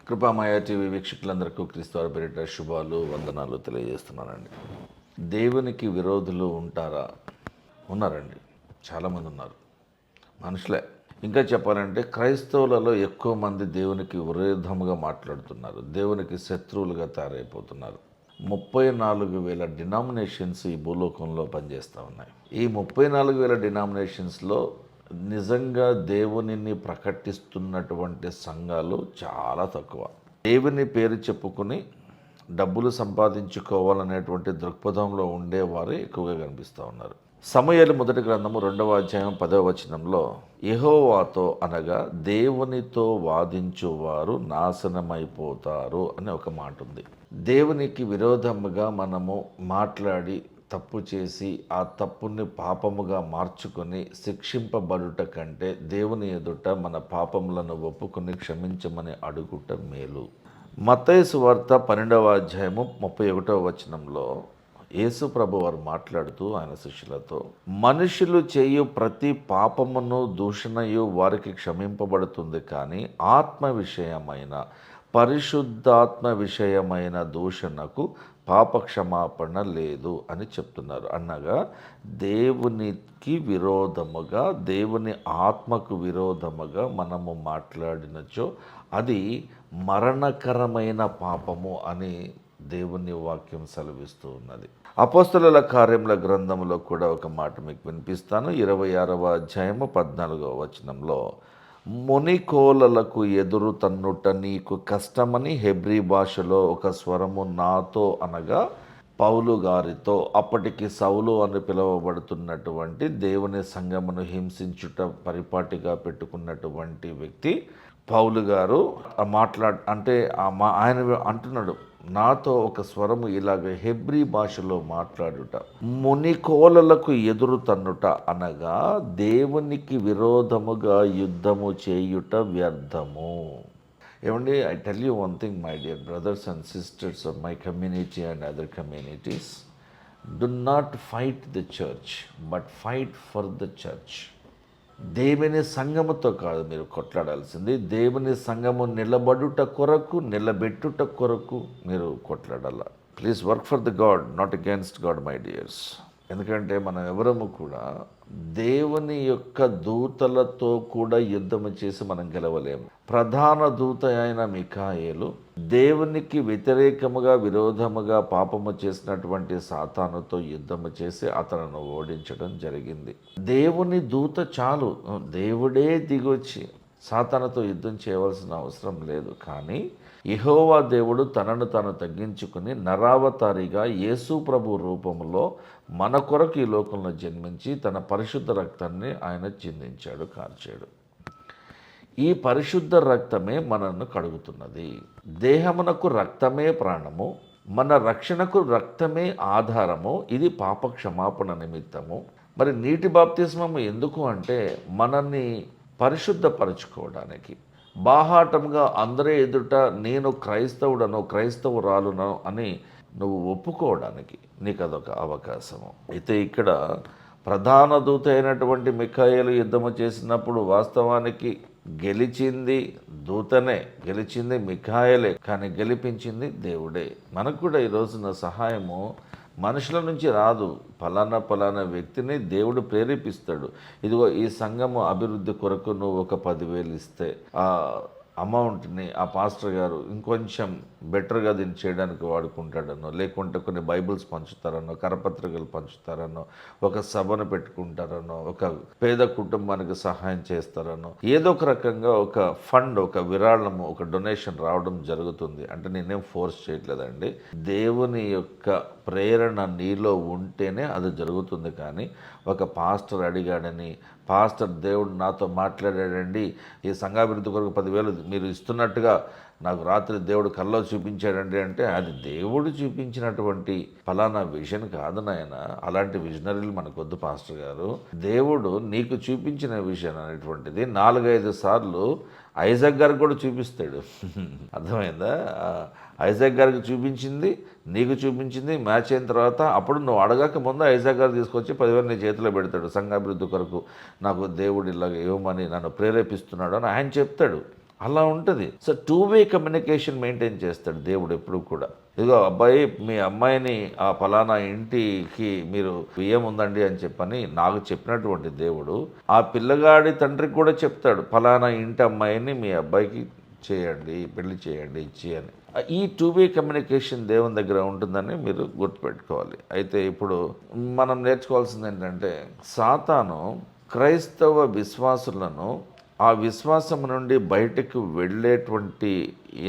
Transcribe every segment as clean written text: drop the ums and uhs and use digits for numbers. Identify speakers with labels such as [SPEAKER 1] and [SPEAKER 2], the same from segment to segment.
[SPEAKER 1] కృపామయ TV వీక్షకులందరికీ క్రీస్తు వారి పేరిట శుభాలు వందనాలు తెలియజేస్తున్నానండి. దేవునికి విరోధులు ఉంటారా? ఉన్నారండి, చాలామంది ఉన్నారు. మనుషులే. ఇంకా చెప్పాలంటే క్రైస్తవులలో ఎక్కువ మంది దేవునికి విరోధముగా మాట్లాడుతున్నారు, దేవునికి శత్రువులుగా తయారైపోతున్నారు. 34,000 డినామినేషన్స్ ఈ భూలోకంలో పనిచేస్తూ ఉన్నాయి. ఈ 34,000 డినామినేషన్స్లో నిజంగా దేవునిని ప్రకటిస్తున్నటువంటి సంఘాలు చాలా తక్కువ. దేవుని పేరు చెప్పుకుని డబ్బులు సంపాదించుకోవాలనేటువంటి దృక్పథంలో ఉండేవారు ఎక్కువగా కనిపిస్తూ ఉన్నారు. సమూయేలు మొదటి గ్రంథము 2వ అధ్యాయం 10వ వచనంలో యెహోవాతో అనగా దేవునితో వాదించువారు నాశనమైపోతారు అని ఒక మాట ఉంది. దేవునికి విరోధముగా మనము మాట్లాడి తప్పు చేసి ఆ తప్పుని పాపముగా మార్చుకొని శిక్షింపబడుట కంటే దేవుని ఎదుట మన పాపములను ఒప్పుకొని క్షమించమని అడుగుట మేలు. మత్తయి సువార్త 12వ అధ్యాయము 31వ వచనంలో యేసు ప్రభు వారు మాట్లాడుతూ ఆయన శిష్యులతో, మనుషులు చేయు ప్రతి పాపమును దూషణయు వారికి క్షమింపబడుతుంది, కానీ ఆత్మ విషయమైన పరిశుద్ధాత్మ విషయమైన దూషణకు పాప క్షమాపణ లేదు అని చెప్తున్నారు. అనగా దేవునికి విరోధముగా, దేవుని ఆత్మకు విరోధముగా మనము మాట్లాడినచో అది మరణకరమైన పాపము అని దేవుని వాక్యం సెలవిస్తూ ఉన్నది. అపోస్తలుల కార్యముల గ్రంథంలో కూడా ఒక మాట మీకు వినిపిస్తాను. 26వ అధ్యాయము 14వ వచనంలో, మునికోలలకు ఎదురు తన్నుట నీకు కష్టమని హెబ్రీ భాషలో ఒక స్వరము నాతో అనగా పౌలు గారితో, అప్పటికి సౌలు అని పిలువబడుతున్నటువంటి దేవుని సంఘమును హింసించుట పరిపాటిగా పెట్టుకున్నటువంటి వ్యక్తి పౌలు గారు ఆయన అంటున్నాడు, నాతో ఒక స్వరము ఇలాగ హెబ్రీ భాషలో మాట్లాడుట, మునికోలలకు ఎదురు తన్నుట అనగా దేవునికి విరోధముగా యుద్ధము చేయుట వ్యర్థము. ఏమండి, I tell you one thing my dear brothers and sisters of my community and other communities, do not fight the church but fight for the church. దేవుని సంఘముతో కాదు మీరు కొట్లాడాల్సింది, దేవుని సంఘము నిలబడుట కొరకు, నిలబెట్టుట కొరకు మీరు కొట్లాడాల. Please work for the God, not against God my dears. ఎందుకంటే మనం ఎవరము కూడా దేవుని యొక్క దూతలతో కూడా యుద్ధము చేసి మనం గెలవలేము. ప్రధాన దూత అయిన మిఖాయేలు దేవునికి వ్యతిరేకముగా విరోధముగా పాపము చేసినటువంటి సాతానుతో యుద్ధము చేసి అతను ఓడించడం జరిగింది. దేవుని దూత చాలు, దేవుడే దిగొచ్చి సాతానుతో యుద్ధం చేయవలసిన అవసరం లేదు. కానీ యెహోవా దేవుడు తనను తాను తగ్గించుకుని నరావతారిగా యేసు ప్రభు రూపంలో మన కొరకు ఈ లోకంలో జన్మించి తన పరిశుద్ధ రక్తాన్ని ఆయన చిందించాడు, కార్చాడు. ఈ పరిశుద్ధ రక్తమే మనల్ని కడుగుతున్నది. దేహమునకు రక్తమే ప్రాణము, మన రక్షణకు రక్తమే ఆధారము. ఇది పాప క్షమాపణ నిమిత్తము. మరి నీటి బాప్తిస్మము ఎందుకు అంటే మనల్ని పరిశుద్ధపరచుకోవడానికి, బాహాటంగా అందరి ఎదుట నేను క్రైస్తవుడను క్రైస్తవురాలును అని నువ్వు ఒప్పుకోవడానికి నీకు అదొక అవకాశము. అయితే ఇక్కడ ప్రధాన దూత అయినటువంటి మిఖాయేలు యుద్ధము చేసినప్పుడు వాస్తవానికి గెలిచింది దూతనే, గెలిచింది మిఖాయేలే, కానీ గెలిపించింది దేవుడే. మనకు కూడా ఈ రోజున సహాయము మనుషుల నుంచి రాదు, ఫలానా వ్యక్తిని దేవుడు ప్రేరేపిస్తాడు. ఇదిగో ఈ సంఘము అభివృద్ధి కొరకు నువ్వు ఒక 10,000 ఇస్తే ఆ అమౌంట్ని ఆ పాస్టర్ గారు ఇంకొంచెం బెటర్గా దీన్ని చేయడానికి వాడుకుంటాడనో, లేకుంటే కొన్ని బైబిల్స్ పంచుతారనో, కరపత్రికలు పంచుతారనో, ఒక సభను పెట్టుకుంటారనో, ఒక పేద కుటుంబానికి సహాయం చేస్తారనో, ఏదో ఒక రకంగా ఒక ఫండ్, ఒక విరాళము, ఒక డొనేషన్ రావడం జరుగుతుంది. అంటే నేనేం ఫోర్స్ చేయట్లేదండి. దేవుని యొక్క ప్రేరణ నీలో ఉంటేనే అది జరుగుతుంది. కానీ ఒక పాస్టర్ అడిగాడని, పాస్టర్ దేవుడు నాతో మాట్లాడాడండి, ఈ సంఘాభివృద్ధి కొరకు 10,000 మీరు ఇస్తున్నట్టుగా నాకు రాత్రి దేవుడు కల్లో చూపించాడండి అంటే అది దేవుడు చూపించినటువంటి ఫలానా విజన్ కాదు నాయన. అలాంటి విజనరీలు మనకొద్దు పాస్టర్ గారు. దేవుడు నీకు చూపించిన విజన్ అనేటువంటిది 4-5 సార్లు ఐజాక్ గారికి కూడా చూపిస్తాడు. అర్థమైందా? ఐజాక్ గారికి చూపించింది, నీకు చూపించింది, మ్యాచ్ అయిన తర్వాత అప్పుడు నువ్వు అడగక ముందు ఐజాక్ గారు తీసుకొచ్చి 10,000 నీ చేతిలో పెడతాడు. సంఘాభివృద్ధి కొరకు నాకు దేవుడు ఇలాగ ఇవ్వమని నన్ను ప్రేరేపిస్తున్నాడు అని ఆయన చెప్తాడు. అలా ఉంటుంది. So two way communication maintain చేస్తాడు దేవుడు ఎప్పుడు కూడా. ఇదిగో అబ్బాయి, మీ అమ్మాయిని ఆ ఫలానా ఇంటికి మీరు బియ్యం ఉందండి అని చెప్పని నాకు చెప్పినటువంటి దేవుడు ఆ పిల్లగాడి తండ్రికి కూడా చెప్తాడు, ఫలానా ఇంటి అమ్మాయిని మీ అబ్బాయికి చేయండి, పెళ్లి చేయండి ఇచ్చి అని. ఈ టూ వే కమ్యూనికేషన్ దేవుని దగ్గర ఉంటుందని మీరు గుర్తుపెట్టుకోవాలి. అయితే ఇప్పుడు మనం నేర్చుకోవాల్సింది ఏంటంటే, సాతాను క్రైస్తవ విశ్వాసులను ఆ విశ్వాసం నుండి బయటకు వెళ్ళేటువంటి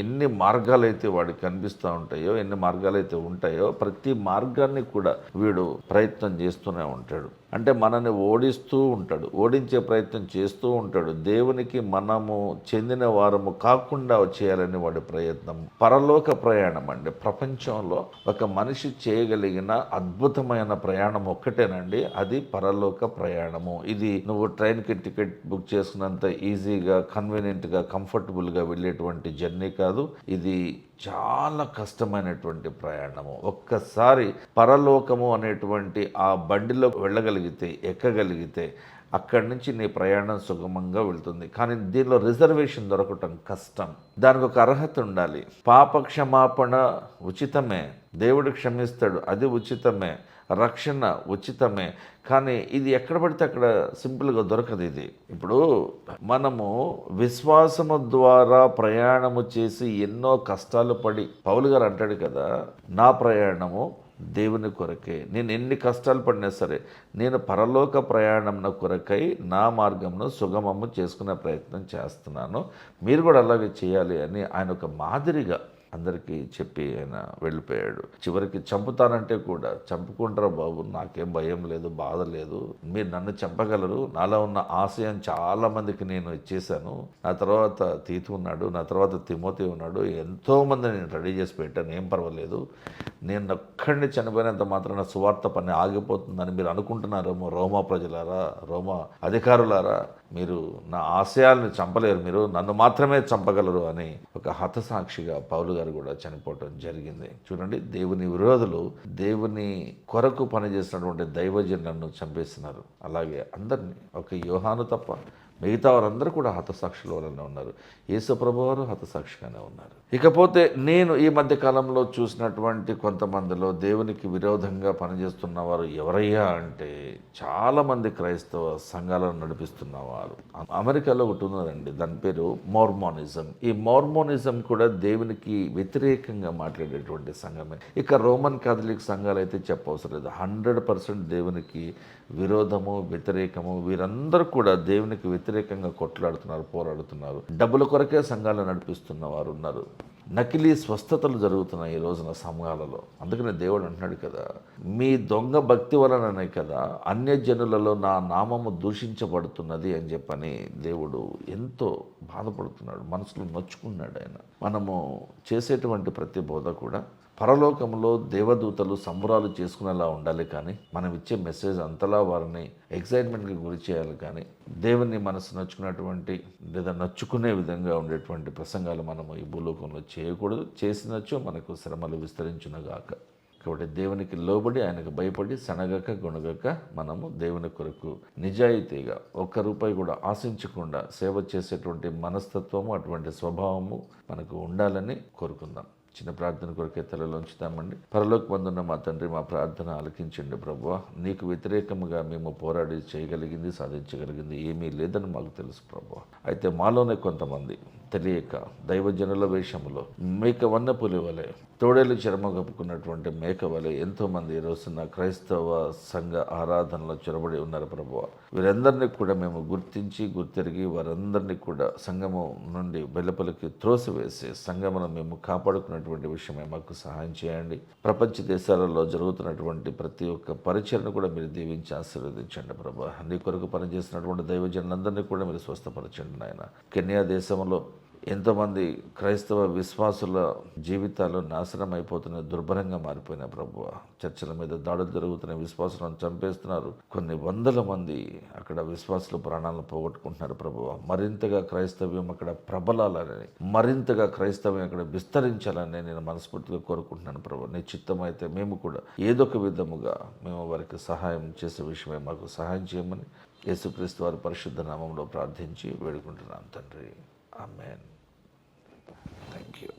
[SPEAKER 1] ఎన్ని మార్గాలైతే వాడికి కనిపిస్తూ ఉంటాయో, ఎన్ని మార్గాలైతే ఉంటాయో, ప్రతి మార్గాన్ని కూడా వీడు ప్రయత్నం చేస్తూనే ఉంటాడు. అంటే మనల్ని ఓడిస్తూ ఉంటాడు, ఓడించే ప్రయత్నం చేస్తూ ఉంటాడు. దేవునికి మనము చెందిన వారము కాకుండా చేయాలని వాడి ప్రయత్నం. పరలోక ప్రయాణం అండి. ప్రపంచంలో ఒక మనిషి చేయగలిగిన అద్భుతమైన ప్రయాణం ఒక్కటేనండి, అది పరలోక ప్రయాణము. ఇది నువ్వు ట్రైన్కి టికెట్ బుక్ చేసుకున్నంత ఈజీగా, కన్వీనియంట్గా, కంఫర్టబుల్గా వెళ్ళేటువంటి జర్నీ కాదు. ఇది చాలా కష్టమైనటువంటి ప్రయాణము. ఒక్కసారి పరలోకము అనేటువంటి ఆ బండిలో వెళ్ళగలిగితే, ఎక్కగలిగితే, అక్కడి నుంచి నీ ప్రయాణం సుగమంగా వెళ్తుంది. కానీ దీనిలో రిజర్వేషన్ దొరకటం కష్టం. దానికి ఒక అర్హత ఉండాలి. పాప క్షమాపణ ఉచితమే, దేవుడు క్షమిస్తాడు, అది ఉచితమే. రక్షణ ఉచితమే. కానీ ఇది ఎక్కడ పడితే అక్కడ సింపుల్గా దొరకదు. ఇది ఇప్పుడు మనము విశ్వాసము ద్వారా ప్రయాణము చేసి ఎన్నో కష్టాలు పడి, పౌలు గారు అంటాడు కదా, నా ప్రయాణము దేవుని కొరకే, నేను ఎన్ని కష్టాలు పడినా సరే నేను పరలోక ప్రయాణంన కొరకై నా మార్గంను సుగమము చేసుకునే ప్రయత్నం చేస్తున్నాను, మీరు కూడా అలాగే చేయాలి అని ఆయన ఒక మాదిరిగా అందరికీ చెప్పి ఆయన వెళ్ళిపోయాడు. చివరికి చంపుతానంటే కూడా, చంపుకుంటారా బాబు, నాకేం భయం లేదు, బాధ లేదు, మీరు నన్ను చంపగలరు, నాలో ఉన్న ఆశయం చాలామందికి నేను ఇచ్చేశాను, నా తర్వాత తీతు ఉన్నాడు, నా తర్వాత తిమోతి ఉన్నాడు, ఎంతోమంది నేను రెడీ చేసి పెట్టాను, ఏం పర్వాలేదు, నేను ఒక్కడిని చనిపోయినంత మాత్రాన సువార్త పని ఆగిపోతుందని మీరు అనుకుంటున్నారేమో, రోమా ప్రజలారా, రోమా అధికారులారా, మీరు నా ఆశయాలను చంపలేరు, మీరు నన్ను మాత్రమే చంపగలరు అని ఒక హతసాక్షిగా పౌలు గారు కూడా చనిపోవటం జరిగింది. చూడండి, దేవుని విరోధులు దేవుని కొరకు పనిచేసినటువంటి దైవజనులను చంపేస్తున్నారు. అలాగే అందరినీ, ఒక యోహాను తప్ప మిగతా వారందరూ కూడా హతసాక్షుల వలన ఉన్నారు. యేసు ప్రభువారు హతసాక్షిగానే ఉన్నారు. ఇకపోతే నేను ఈ మధ్య కాలంలో చూసినటువంటి కొంతమందిలో దేవునికి విరోధంగా పనిచేస్తున్న వారు ఎవరయ్యా అంటే, చాలామంది క్రైస్తవ సంఘాలను నడిపిస్తున్నవారు. అమెరికాలో ఒకటి ఉన్నదండి, దాని పేరు మోర్మోనిజం. ఈ మోర్మోనిజం కూడా దేవునికి వ్యతిరేకంగా మాట్లాడేటువంటి సంఘమే. ఇక రోమన్ కాథలిక్ సంఘాలు అయితే చెప్పవసరం లేదు, 100% దేవునికి విరోధము, వ్యతిరేకము. వీరందరూ కూడా దేవునికి వ్యతిరేకంగా కొట్లాడుతున్నారు, పోరాడుతున్నారు. డబ్బుల కొరకే సంఘాలను నడిపిస్తున్న వారు ఉన్నారు. నకిలీ స్వస్థతలు జరుగుతున్నాయి ఈ రోజున సంఘాలలో. అందుకనే దేవుడు అంటున్నాడు కదా, మీ దొంగ భక్తి వలననే కదా అన్యజనులలో నా నామము దూషించబడుతున్నది అని చెప్పని దేవుడు ఎంతో బాధపడుతున్నాడు, మనసులో నొచ్చుకున్నాడు ఆయన. మనము చేసేటువంటి ప్రతి బోధ కూడా పరలోకంలో దేవదూతలు సంబరాలు చేసుకునేలా ఉండాలి, కానీ మనం ఇచ్చే మెసేజ్ అంతలా వారిని ఎక్సైట్మెంట్కి గురి చేయాలి. కానీ దేవుని మనసు నచ్చుకున్నటువంటి లేదా నచ్చుకునే విధంగా ఉండేటువంటి ప్రసంగాలు మనము ఈ భూలోకంలో చేయకూడదు. చేసినచ్చు మనకు శ్రమలు విస్తరించునగాక. కాబట్టి దేవునికి లోబడి, ఆయనకు భయపడి, శనగక గొణగక మనము దేవుని కొరకు నిజాయితీగా ఒక్క రూపాయి కూడా ఆశించకుండా సేవ చేసేటువంటి మనస్తత్వము, అటువంటి స్వభావము మనకు ఉండాలని కోరుకుందాం. చిన్న ప్రార్థన కొరకే తలలో ఉంచుతామండి. పరలోకమందున్న మా తండ్రి, మా ప్రార్థన ఆలకించండి ప్రభువా. నీకు వ్యతిరేకముగా మేము పోరాడి చేయగలిగింది, సాధించగలిగింది ఏమీ లేదని మాకు తెలుసు ప్రభువా. అయితే మాలోనే కొంతమంది తెలియక దైవజనుల వేషములో మేక వన్నపులి వలె, తోడేలు చర్మ కప్పుకున్నటువంటి మేక వలె ఎంతోమంది ఈ రోజున క్రైస్తవ సంఘ ఆరాధనలో చొరబడి ఉన్నారు ప్రభువా. వీరందరినీ కూడా మేము గుర్తిరిగి వారందరినీ కూడా సంఘము నుండి వెలుపలికి త్రోసివేసి సంఘమును మేము కాపాడుకున్నటువంటి విషయమే మాకు సహాయం చేయండి. ప్రపంచ దేశాలలో జరుగుతున్నటువంటి ప్రతి ఒక్క పరిచయను కూడా మీరు దీవించి ఆశీర్వదించండి ప్రభువా. నీ కొరకు పనిచేసినటువంటి దైవజనులందరినీ కూడా మీరు స్వస్థపరచండి నాయన. కెన్యా దేశంలో ఎంతోమంది క్రైస్తవ విశ్వాసుల జీవితాలు నాశనం అయిపోతున్న, దుర్భరంగా మారిపోయిన ప్రభువ. చర్చల మీద దాడులు జరుగుతున్నాయి, విశ్వాసులను చంపేస్తున్నారు. కొన్ని వందల మంది అక్కడ విశ్వాసుల ప్రాణాలను పోగొట్టుకుంటున్నారు ప్రభువ. మరింతగా క్రైస్తవ్యం అక్కడ ప్రబలాలని, మరింతగా క్రైస్తవ్యం అక్కడ విస్తరించాలని నేను మనస్ఫూర్తిగా కోరుకుంటున్నాను ప్రభు. నీ చిత్తం అయితే మేము కూడా ఏదో ఒక విధముగా మేము వారికి సహాయం చేసే విషయమే మాకు సహాయం చేయమని యేసుక్రీస్తు వారి పరిశుద్ధ నామంలో ప్రార్థించి వేడుకుంటున్నాను తండ్రి. ఆమేన్. Thank you.